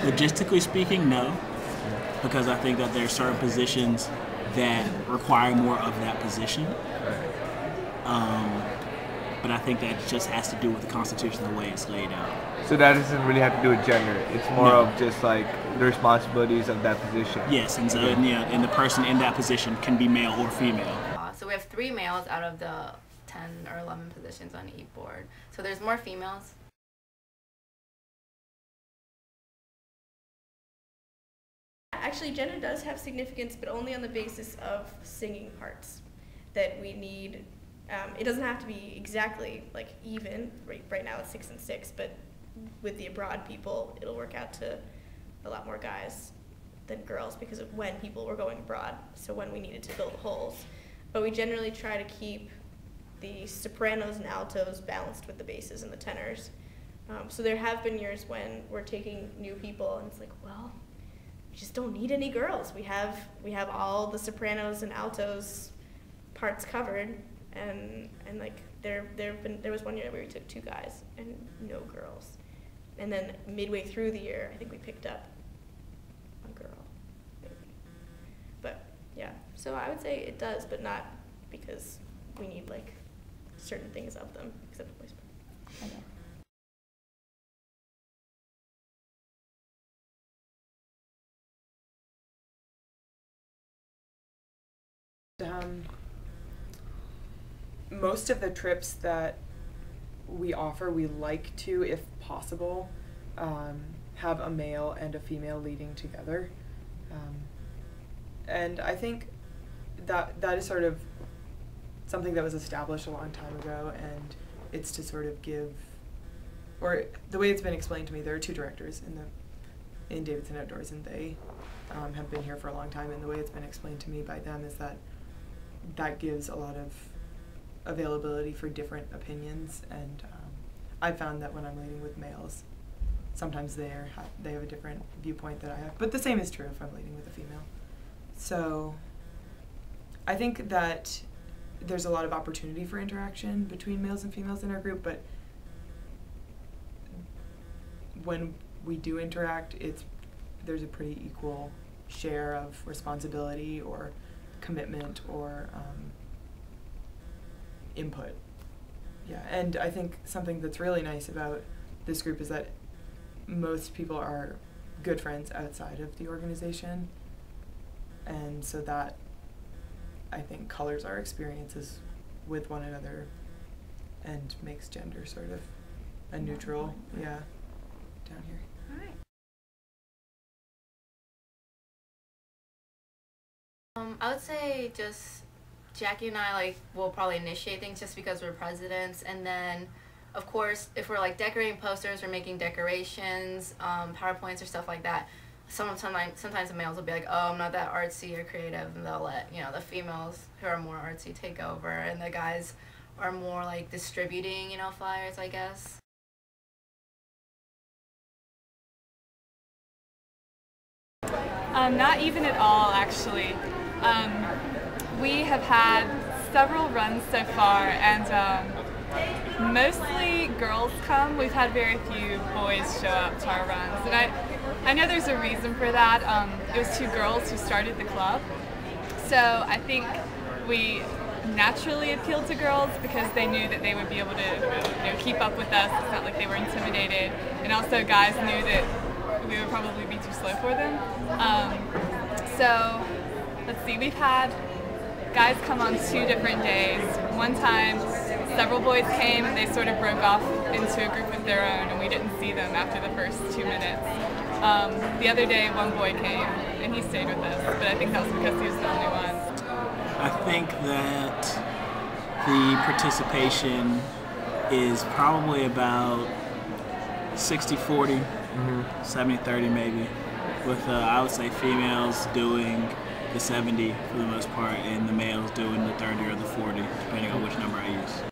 Logistically speaking, no, because I think that there are certain positions that require more of that position. But I think that just has to do with the Constitution, the way it's laid out. So that doesn't really have to do with gender. It's more of just like the responsibilities of that position. Yes, and so and the person in that position can be male or female. So we have 3 males out of the 10 or 11 positions on each board. So there's more females. Actually, gender does have significance, but only on the basis of singing parts. That we need, it doesn't have to be exactly like even. Right now it's 6 and 6, but with the abroad people, it'll work out to a lot more guys than girls because of when people were going abroad. So when we needed to fill the holes, but we generally try to keep the sopranos and altos balanced with the basses and the tenors. So there have been years when we're taking new people, and it's like, well, we just don't need any girls. We have all the sopranos and altos parts covered, and like there was one year where we took 2 guys and no girls, and then midway through the year I think we picked up a girl, maybe. But yeah, so I would say it does, but not because we need like certain things of them, except for voice part. I know. Most of the trips that we offer, we like to, if possible, have a male and a female leading together. And I think that is sort of something that was established a long time ago, and it's to sort of give, or the way it's been explained to me, there are 2 directors in Davidson Outdoors, and they have been here for a long time, and the way it's been explained to me by them is that gives a lot of availability for different opinions, and I found that when I'm leading with males, sometimes they have a different viewpoint that I have, but the same is true if I'm leading with a female. So I think that there's a lot of opportunity for interaction between males and females in our group, but when we do interact, there's a pretty equal share of responsibility or commitment or input. Yeah, and I think something that's really nice about this group is that most people are good friends outside of the organization, and so that, I think, colors our experiences with one another and makes gender sort of a neutral, yeah, down here. All right. I would say just Jackie and I will probably initiate things just because we're presidents, and then of course if we're like decorating posters or making decorations, PowerPoints or stuff like that, sometimes the males will be like, oh, I'm not that artsy or creative, and they'll let the females who are more artsy take over, and the guys are more like distributing flyers, I guess. Not even at all, actually. We have had several runs so far, and mostly girls come. We've had very few boys show up to our runs, and I know there's a reason for that. It was 2 girls who started the club, so I think we naturally appealed to girls because they knew that they would be able to keep up with us. It's not like they were intimidated, and also guys knew that we would probably be too slow for them. So let's see, we've had guys come on 2 different days. One time several boys came and they sort of broke off into a group of their own, and we didn't see them after the first 2 minutes. The other day one boy came and he stayed with us, but I think that was because he was the only one. I think that the participation is probably about 60-40, 70-30 maybe, with I would say females doing the 70 for the most part, and the males doing the 30 or the 40, depending on which number I use.